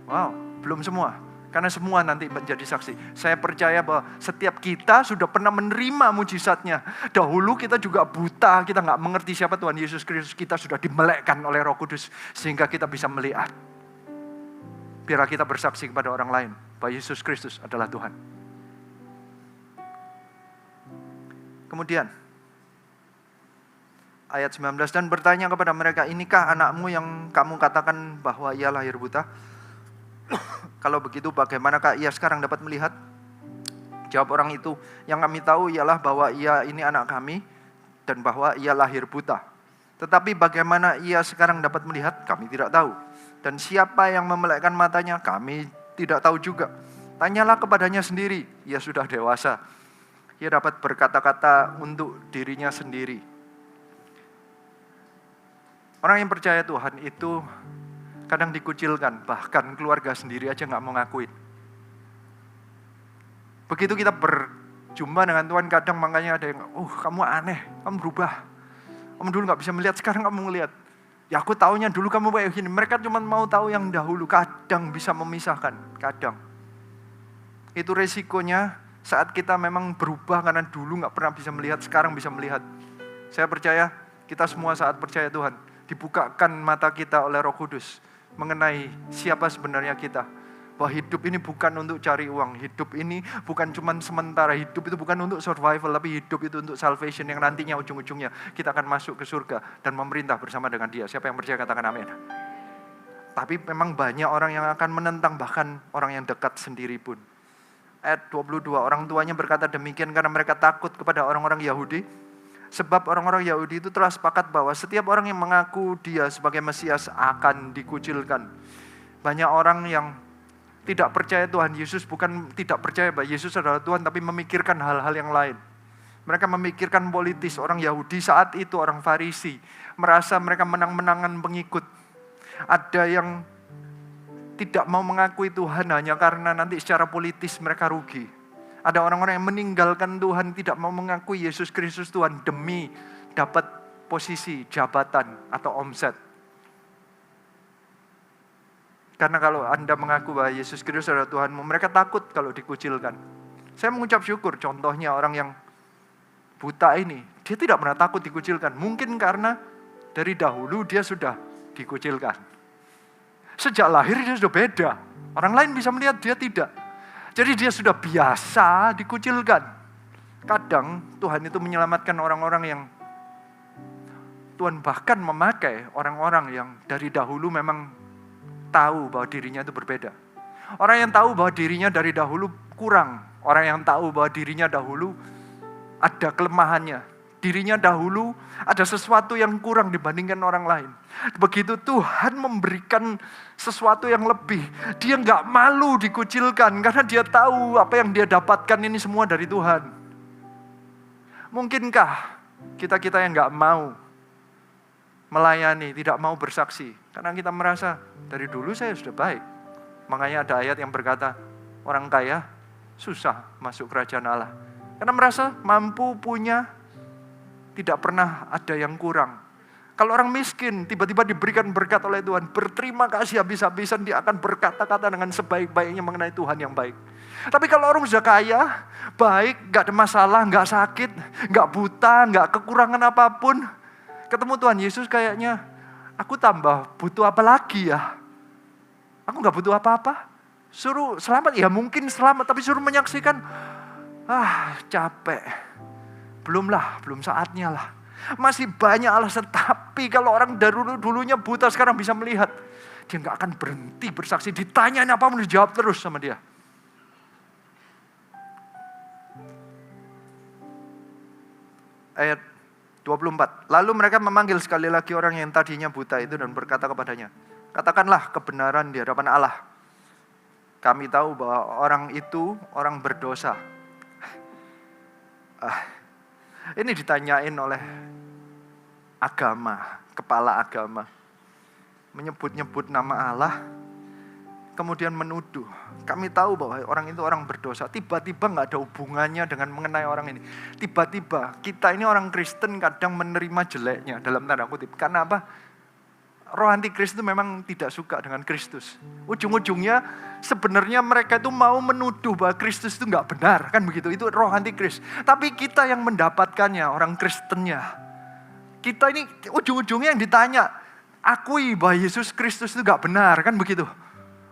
Wow, belum semua. Karena semua nanti menjadi saksi. Saya percaya bahwa setiap kita sudah pernah menerima mujizatnya. Dahulu kita juga buta, kita nggak mengerti siapa Tuhan Yesus Kristus. Kita sudah dimelekkan oleh Roh Kudus sehingga kita bisa melihat. Biarlah kita bersaksi kepada orang lain bahwa Yesus Kristus adalah Tuhan. Kemudian ayat 19, dan bertanya kepada mereka, inikah anakmu yang kamu katakan bahwa ia lahir buta? Kalau begitu bagaimanakah ia sekarang dapat melihat? Jawab orang itu, yang kami tahu ialah bahwa ia ini anak kami dan bahwa ia lahir buta. Tetapi bagaimana ia sekarang dapat melihat? Kami tidak tahu. Dan siapa yang memelekkan matanya? Kami tidak tahu juga. Tanyalah kepadanya sendiri, ia sudah dewasa. Ia dapat berkata-kata untuk dirinya sendiri. Orang yang percaya Tuhan itu kadang dikucilkan, bahkan keluarga sendiri aja gak mau ngakuin. Begitu kita berjumpa dengan Tuhan, kadang makanya ada yang, kamu aneh, kamu berubah. Kamu dulu gak bisa melihat, sekarang kamu ngelihat. Ya aku taunya dulu kamu kayak gini. Mereka cuma mau tahu yang dahulu, kadang bisa memisahkan, kadang. Itu resikonya saat kita memang berubah karena dulu gak pernah bisa melihat, sekarang bisa melihat. Saya percaya kita semua saat percaya Tuhan, dibukakan mata kita oleh Roh Kudus mengenai siapa sebenarnya kita. Bahwa hidup ini bukan untuk cari uang, hidup ini bukan cuma sementara, hidup itu bukan untuk survival, tapi hidup itu untuk salvation yang nantinya ujung-ujungnya kita akan masuk ke surga dan memerintah bersama dengan Dia. Siapa yang percaya katakan amin. Tapi memang banyak orang yang akan menentang, bahkan orang yang dekat sendiri pun. Ayat 22, orang tuanya berkata demikian karena mereka takut kepada orang-orang Yahudi. Sebab orang-orang Yahudi itu telah sepakat bahwa setiap orang yang mengaku dia sebagai Mesias akan dikucilkan. Banyak orang yang tidak percaya Tuhan Yesus, bukan tidak percaya bahwa Yesus adalah Tuhan, tapi memikirkan hal-hal yang lain. Mereka memikirkan politis. Orang Yahudi saat itu, orang Farisi, merasa mereka menang-menangan pengikut. Ada yang tidak mau mengakui Tuhan hanya karena nanti secara politis mereka rugi. Ada orang-orang yang meninggalkan Tuhan, tidak mau mengakui Yesus Kristus Tuhan demi dapat posisi, jabatan, atau omset. Karena kalau Anda mengaku bahwa Yesus Kristus adalah Tuhanmu, mereka takut kalau dikucilkan. Saya mengucap syukur, contohnya orang yang buta ini, dia tidak pernah takut dikucilkan. Mungkin karena dari dahulu dia sudah dikucilkan. Sejak lahir dia sudah beda. Orang lain bisa melihat, dia tidak. Jadi dia sudah biasa dikucilkan. Kadang Tuhan itu menyelamatkan orang-orang yang Tuhan bahkan memakai orang-orang yang dari dahulu memang tahu bahwa dirinya itu berbeda. Orang yang tahu bahwa dirinya dari dahulu kurang. Orang yang tahu bahwa dirinya dahulu ada kelemahannya. Dirinya dahulu ada sesuatu yang kurang dibandingkan orang lain. Begitu Tuhan memberikan sesuatu yang lebih, dia gak malu dikucilkan karena dia tahu apa yang dia dapatkan ini semua dari Tuhan. Mungkinkah kita yang gak mau melayani, tidak mau bersaksi, karena kita merasa dari dulu saya sudah baik. Makanya ada ayat yang berkata, orang kaya susah masuk kerajaan Allah. Karena merasa mampu, punya, tidak pernah ada yang kurang. Kalau orang miskin tiba-tiba diberikan berkat oleh Tuhan, berterima kasih habis-habisan, dia akan berkata-kata dengan sebaik-baiknya mengenai Tuhan yang baik. Tapi kalau orang sudah kaya, baik, gak ada masalah, gak sakit, gak buta, gak kekurangan apapun, ketemu Tuhan Yesus kayaknya, aku tambah butuh apa lagi ya? Aku gak butuh apa-apa. Suruh selamat, ya mungkin selamat, tapi suruh menyaksikan, capek. Belum saatnya lah. Masih banyak alasan, tapi kalau orang dulunya buta sekarang bisa melihat, dia gak akan berhenti bersaksi. Ditanyain apapun dijawab terus sama dia. Ayat 24. Lalu mereka memanggil sekali lagi orang yang tadinya buta itu dan berkata kepadanya, Katakanlah kebenaran di hadapan Allah. Kami tahu bahwa orang itu orang berdosa. Ini ditanyain oleh agama, kepala agama. Menyebut-nyebut nama Allah, kemudian menuduh. Kami tahu bahwa orang itu orang berdosa. Tiba-tiba gak ada hubungannya dengan mengenai orang ini. Tiba-tiba kita ini orang Kristen kadang menerima jeleknya dalam tanda kutip. Karena apa? Roh antikris itu memang tidak suka dengan Kristus. Ujung-ujungnya sebenarnya mereka itu mau menuduh bahwa Kristus itu gak benar. Kan begitu, itu roh antikris. Tapi kita yang mendapatkannya, orang Kristennya. Kita ini ujung-ujungnya yang ditanya, akui bahwa Yesus Kristus itu gak benar. Kan begitu.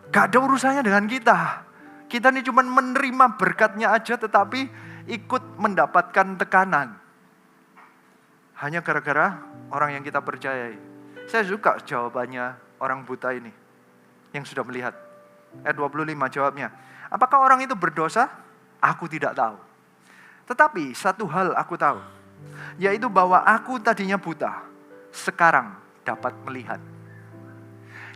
Gak ada urusannya dengan kita. Kita ini cuma menerima berkatnya aja tetapi ikut mendapatkan tekanan. Hanya gara-gara orang yang kita percayai. Saya suka jawabannya orang buta ini yang sudah melihat. Ayat 25 jawabnya. Apakah orang itu berdosa? Aku tidak tahu. Tetapi satu hal aku tahu. Yaitu bahwa aku tadinya buta. Sekarang dapat melihat.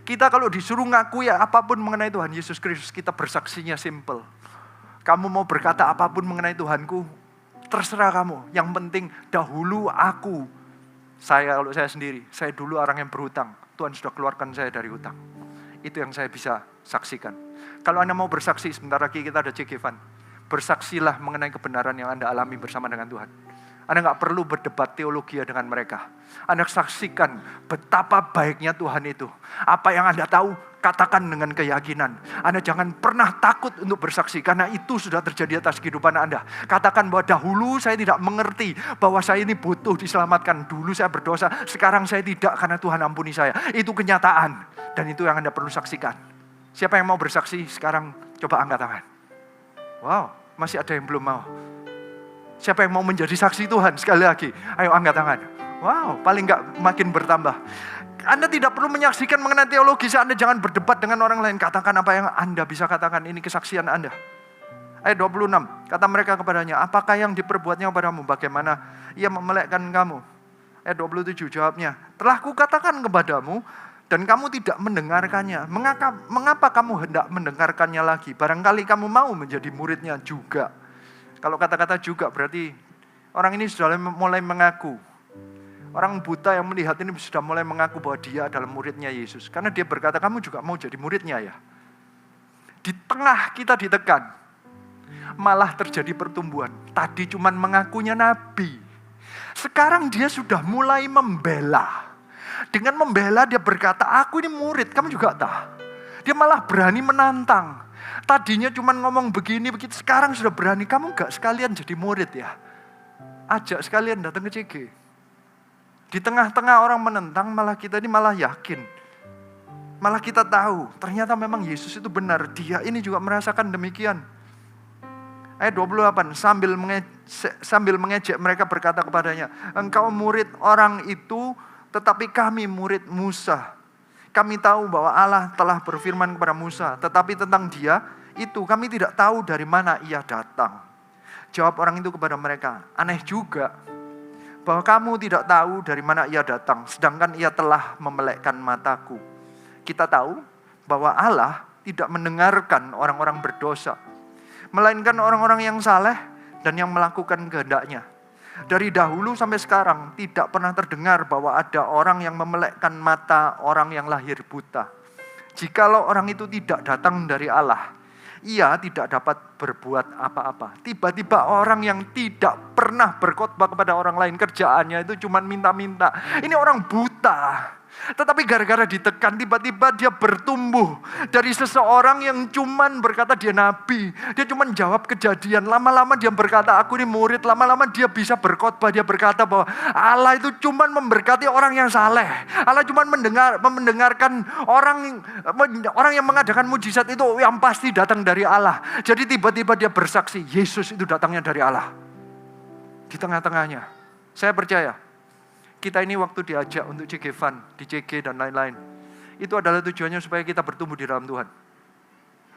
Kita kalau disuruh ngaku ya apapun mengenai Tuhan Yesus Kristus, kita bersaksinya simple. Kamu mau berkata apapun mengenai Tuhanku, terserah kamu. Yang penting dahulu kalau saya sendiri, saya dulu orang yang berhutang. Tuhan sudah keluarkan saya dari hutang. Itu yang saya bisa saksikan. Kalau Anda mau bersaksi, sebentar lagi kita ada CG Fund. Bersaksilah mengenai kebenaran yang Anda alami bersama dengan Tuhan. Anda gak perlu berdebat teologi dengan mereka. Anda saksikan betapa baiknya Tuhan itu. Apa yang Anda tahu, katakan dengan keyakinan. Anda jangan pernah takut untuk bersaksi, karena itu sudah terjadi atas kehidupan Anda. Katakan bahwa dahulu saya tidak mengerti, bahwa saya ini butuh diselamatkan. Dulu saya berdosa, sekarang saya tidak, karena Tuhan ampuni saya. Itu kenyataan, dan itu yang Anda perlu saksikan. Siapa yang mau bersaksi sekarang? Coba angkat tangan. Wow, masih ada yang belum mau. Siapa yang mau menjadi saksi Tuhan? Sekali lagi, ayo angkat tangan. Wow, paling enggak makin bertambah. Anda tidak perlu menyaksikan mengenai teologi, Anda jangan berdebat dengan orang lain. Katakan apa yang Anda bisa katakan, ini kesaksian Anda. Ayat 26, kata mereka kepadanya, apakah yang diperbuatnya kepadamu? Bagaimana ia memelekkan kamu? Ayat 27 jawabnya, telah kukatakan kepadamu, dan kamu tidak mendengarkannya. Mengapa kamu hendak mendengarkannya lagi? Barangkali kamu mau menjadi muridnya juga. Kalau kata-kata juga berarti orang ini sudah mulai mengaku. Orang buta yang melihat ini sudah mulai mengaku bahwa dia adalah muridnya Yesus. Karena dia berkata, kamu juga mau jadi muridnya ya. Di tengah kita ditekan, malah terjadi pertumbuhan. Tadi cuman mengakunya nabi. Sekarang dia sudah mulai membela. Dengan membela dia berkata, aku ini murid, kamu juga tahu. Dia malah berani menantang. Tadinya cuma ngomong begini, begitu. Sekarang sudah berani. Kamu gak sekalian jadi murid ya? Ajak sekalian datang ke CG. Di tengah-tengah orang menentang, malah kita ini malah yakin. Malah kita tahu, ternyata memang Yesus itu benar. Dia ini juga merasakan demikian. Ayat 28, sambil mengejek mereka berkata kepadanya, engkau murid orang itu, tetapi kami murid Musa. Kami tahu bahwa Allah telah berfirman kepada Musa, tetapi tentang dia itu kami tidak tahu dari mana ia datang. Jawab orang itu kepada mereka, aneh juga bahwa kamu tidak tahu dari mana ia datang, sedangkan ia telah memelekkan mataku. Kita tahu bahwa Allah tidak mendengarkan orang-orang berdosa, melainkan orang-orang yang saleh dan yang melakukan kehendaknya. Dari dahulu sampai sekarang tidak pernah terdengar bahwa ada orang yang memelekkan mata orang yang lahir buta. Jikalau orang itu tidak datang dari Allah, ia tidak dapat berbuat apa-apa. Tiba-tiba orang yang tidak pernah berkhotbah kepada orang lain, kerjaannya itu cuma minta-minta. Ini orang buta. Tetapi gara-gara ditekan, tiba-tiba dia bertumbuh. Dari seseorang yang cuman berkata dia nabi. Dia cuman jawab kejadian. Lama-lama dia berkata, aku ini murid. Lama-lama dia bisa berkhotbah. Dia berkata bahwa Allah itu cuman memberkati orang yang saleh. Allah cuman mendengarkan orang yang mengadakan mujizat itu yang pasti datang dari Allah. Jadi tiba-tiba dia bersaksi, Yesus itu datangnya dari Allah. Di tengah-tengahnya. Saya percaya. Kita ini waktu diajak untuk CG Fund, di CG dan lain-lain. Itu adalah tujuannya supaya kita bertumbuh di dalam Tuhan.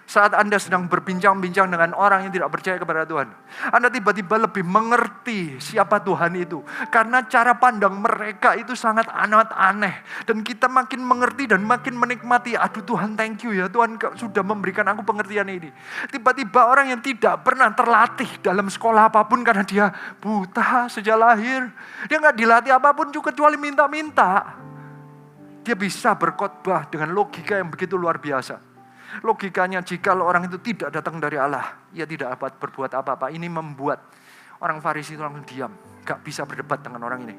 Saat Anda sedang berbincang-bincang dengan orang yang tidak percaya kepada Tuhan, Anda tiba-tiba lebih mengerti siapa Tuhan itu. Karena cara pandang mereka itu sangat amat aneh. Dan kita makin mengerti dan makin menikmati. Aduh Tuhan, thank you ya, Tuhan sudah memberikan aku pengertian ini. Tiba-tiba orang yang tidak pernah terlatih dalam sekolah apapun karena dia buta sejak lahir. Dia nggak dilatih apapun juga kecuali minta-minta. Dia bisa berkhotbah dengan logika yang begitu luar biasa. Logikanya, jika orang itu tidak datang dari Allah, ia tidak dapat berbuat apa-apa. Ini membuat orang Farisi itu langsung diam. Gak bisa berdebat dengan orang ini.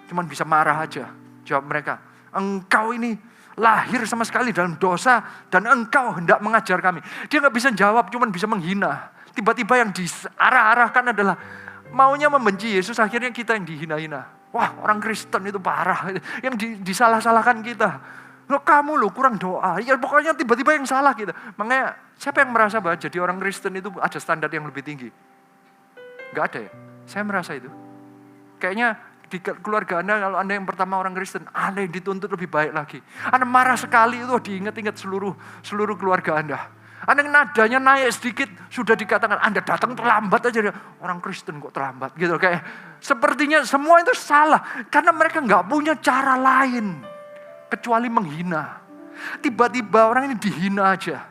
Cuman bisa marah aja. Jawab mereka, engkau ini lahir sama sekali dalam dosa dan engkau hendak mengajar kami. Dia gak bisa jawab, cuman bisa menghina. Tiba-tiba yang diarah-arahkan adalah maunya membenci Yesus, akhirnya kita yang dihina-hina. Wah, orang Kristen itu parah. Yang disalah-salahkan kita. Loh kamu loh kurang doa. Ya pokoknya tiba-tiba yang salah gitu. Makanya siapa yang merasa bahwa jadi orang Kristen itu ada standar yang lebih tinggi? Gak ada ya? Saya merasa itu. Kayaknya di keluarga Anda, kalau Anda yang pertama orang Kristen, Anda yang dituntut lebih baik lagi. Anda marah sekali itu diingat-ingat seluruh keluarga Anda. Anda nadanya naik sedikit, sudah dikatakan Anda datang terlambat aja. Orang Kristen kok terlambat gitu. Kayak sepertinya semua itu salah. Karena mereka gak punya cara lain kecuali menghina. Tiba-tiba orang ini dihina aja.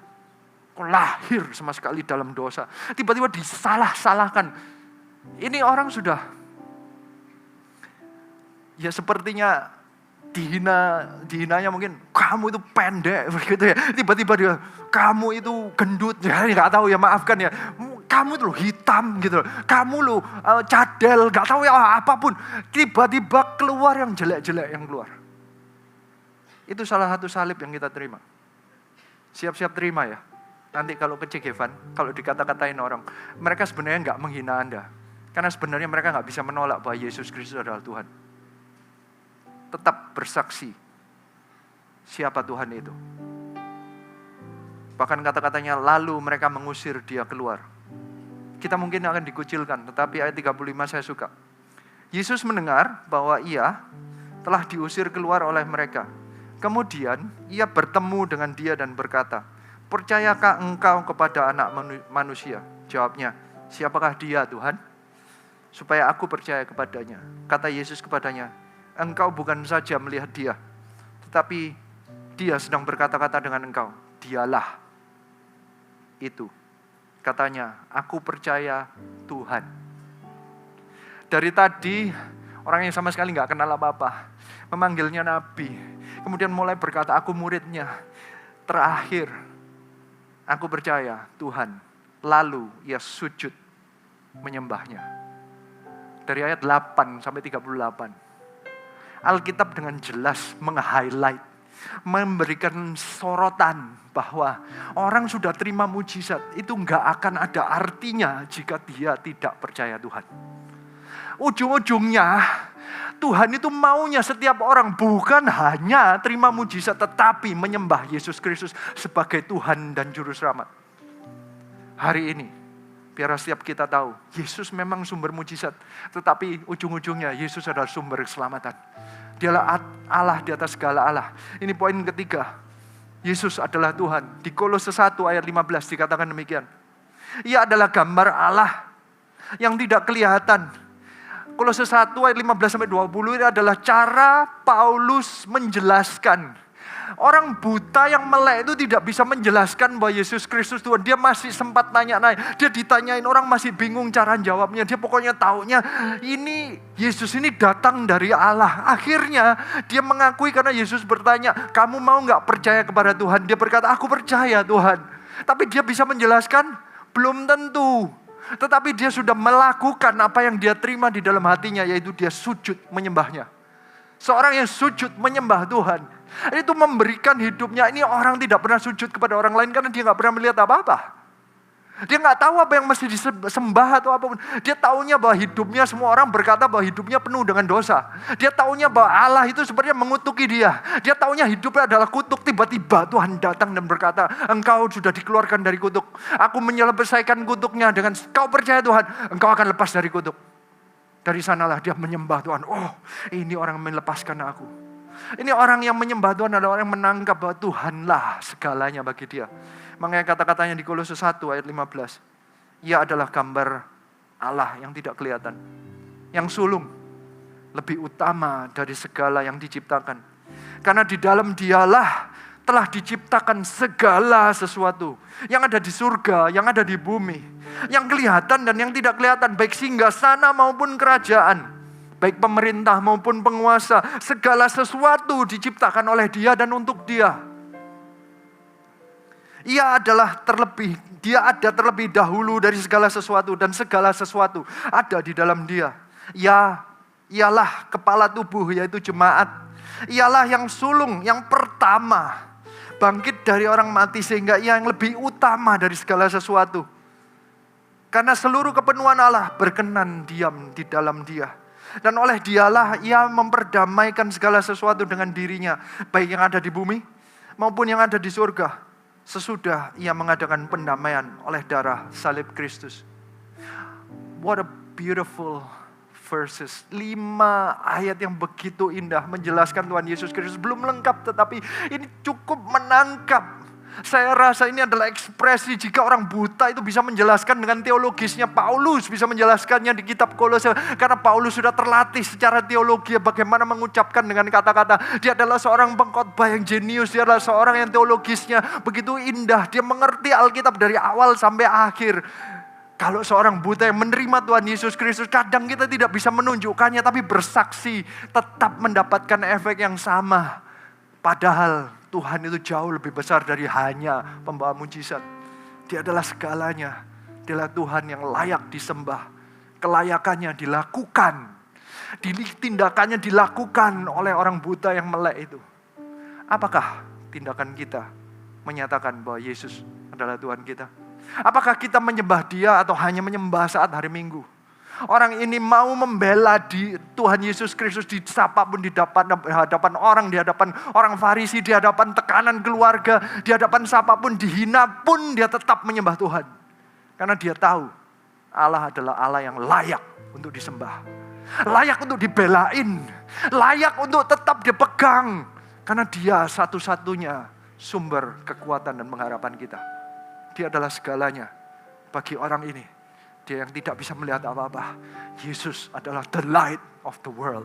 Kok lahir sama sekali dalam dosa. Tiba-tiba disalah-salahkan. Ini orang sudah, ya sepertinya dihinanya mungkin, kamu itu pendek, begitu ya. Tiba-tiba dia, kamu itu gendut, ya nggak tahu ya, maafkan ya. Kamu itu loh hitam gitu loh. Kamu loh cadel, nggak tahu ya apapun. Tiba-tiba keluar yang jelek-jelek yang keluar. Itu salah satu salib yang kita terima. Siap-siap terima ya. Nanti kalau kecegevan, kalau dikata-katain orang, mereka sebenarnya nggak menghina Anda. Karena sebenarnya mereka nggak bisa menolak bahwa Yesus Kristus adalah Tuhan. Tetap bersaksi siapa Tuhan itu. Bahkan kata-katanya, lalu mereka mengusir dia keluar. Kita mungkin akan dikucilkan, tetapi ayat 35 saya suka. Yesus mendengar bahwa ia telah diusir keluar oleh mereka. Kemudian ia bertemu dengan dia dan berkata, percayakah engkau kepada anak manusia? Jawabnya, siapakah dia Tuhan? Supaya aku percaya kepadanya. Kata Yesus kepadanya, engkau bukan saja melihat dia, tetapi dia sedang berkata-kata dengan engkau. Dialah itu. Katanya, aku percaya Tuhan. Dari tadi, orang yang sama sekali gak kenal apa-apa, memanggilnya nabi. Kemudian mulai berkata, aku muridnya. Terakhir, aku percaya Tuhan. Lalu ia sujud menyembahnya. Dari ayat 8 sampai 38. Alkitab dengan jelas meng-highlight, memberikan sorotan bahwa orang sudah terima mujizat. Itu gak akan ada artinya jika dia tidak percaya Tuhan. Ujung-ujungnya Tuhan itu maunya setiap orang bukan hanya terima mujizat, tetapi menyembah Yesus Kristus sebagai Tuhan dan Juru Selamat. Hari ini, biar setiap kita tahu, Yesus memang sumber mujizat, tetapi ujung-ujungnya Yesus adalah sumber keselamatan. Dialah Allah di atas segala Allah. Ini poin ketiga. Yesus adalah Tuhan. Di Kolose 1 ayat 15 dikatakan demikian. Ia adalah gambar Allah yang tidak kelihatan. Kolose 1 ayat 15-20 ini adalah cara Paulus menjelaskan. Orang buta yang melek itu tidak bisa menjelaskan bahwa Yesus Kristus Tuhan. Dia masih sempat tanya-nanya. Dia ditanyain, orang masih bingung cara jawabnya. Dia pokoknya taunya ini Yesus ini datang dari Allah. Akhirnya dia mengakui karena Yesus bertanya, kamu mau gak percaya kepada Tuhan? Dia berkata, aku percaya Tuhan. Tapi dia bisa menjelaskan? Belum tentu. Tetapi dia sudah melakukan apa yang dia terima di dalam hatinya, yaitu dia sujud menyembahnya. Seorang yang sujud menyembah Tuhan, itu memberikan hidupnya. Ini orang tidak pernah sujud kepada orang lain karena dia gak pernah melihat apa-apa. Dia gak tahu apa yang mesti disembah atau apapun. Dia taunya bahwa hidupnya, semua orang berkata bahwa hidupnya penuh dengan dosa. Dia taunya bahwa Allah itu sebenarnya mengutuki dia. Dia taunya hidupnya adalah kutuk. Tiba-tiba Tuhan datang dan berkata, engkau sudah dikeluarkan dari kutuk. Aku menyelesaikan kutuknya dengan kau percaya Tuhan, engkau akan lepas dari kutuk. Dari sanalah dia menyembah Tuhan. Oh, ini orang yang melepaskan aku. Ini orang yang menyembah Tuhan adalah orang yang menanggap bahwa Tuhanlah segalanya bagi dia. Makanya kata-katanya di Kolose 1 ayat 15. Ia adalah gambar Allah yang tidak kelihatan, yang sulung, lebih utama dari segala yang diciptakan. Karena di dalam Dialah telah diciptakan segala sesuatu yang ada di surga, yang ada di bumi, yang kelihatan dan yang tidak kelihatan, baik singgasana maupun kerajaan, baik pemerintah maupun penguasa. Segala sesuatu diciptakan oleh Dia dan untuk Dia. Dia ada terlebih dahulu dari segala sesuatu, dan segala sesuatu ada di dalam Dia. Ialah kepala tubuh, yaitu jemaat. Ialah yang sulung, yang pertama bangkit dari orang mati, sehingga Ia yang lebih utama dari segala sesuatu. Karena seluruh kepenuhan Allah berkenan diam di dalam Dia. Dan oleh Dialah Ia memperdamaikan segala sesuatu dengan dirinya, baik yang ada di bumi maupun yang ada di surga, sesudah Ia mengadakan pendamaian oleh darah salib Kristus. What a beautiful verses. 5 ayat yang begitu indah menjelaskan Tuhan Yesus Kristus. Belum lengkap, tetapi ini cukup menangkap. Saya rasa ini adalah ekspresi jika orang buta itu bisa menjelaskan dengan teologisnya. Paulus bisa menjelaskannya di kitab Kolose. Karena Paulus sudah terlatih secara teologi bagaimana mengucapkan dengan kata-kata. Dia adalah seorang pengkhotbah yang jenius. Dia adalah seorang yang teologisnya begitu indah. Dia mengerti Alkitab dari awal sampai akhir. Kalau seorang buta yang menerima Tuhan Yesus Kristus, kadang kita tidak bisa menunjukkannya, tapi bersaksi tetap mendapatkan efek yang sama. Padahal Tuhan itu jauh lebih besar dari hanya pembawa mujizat. Dia adalah segalanya. Dia adalah Tuhan yang layak disembah. Kelayakannya dilakukan. Tindakannya dilakukan oleh orang buta yang melek itu. Apakah tindakan kita menyatakan bahwa Yesus adalah Tuhan kita? Apakah kita menyembah Dia atau hanya menyembah saat hari Minggu? Orang ini mau membela di Tuhan Yesus Kristus disapa pun di hadapan orang, di hadapan orang Farisi, di hadapan tekanan keluarga, di hadapan siapa pun, dihina pun dia tetap menyembah Tuhan. Karena dia tahu Allah adalah Allah yang layak untuk disembah. Layak untuk dibelain, layak untuk tetap dipegang. Karena Dia satu-satunya sumber kekuatan dan pengharapan kita. Dia adalah segalanya bagi orang ini. Dia yang tidak bisa melihat apa-apa. Yesus adalah the light of the world.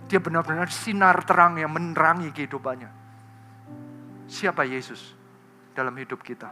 Dia benar-benar sinar terang yang menerangi kehidupannya. Siapa Yesus dalam hidup kita?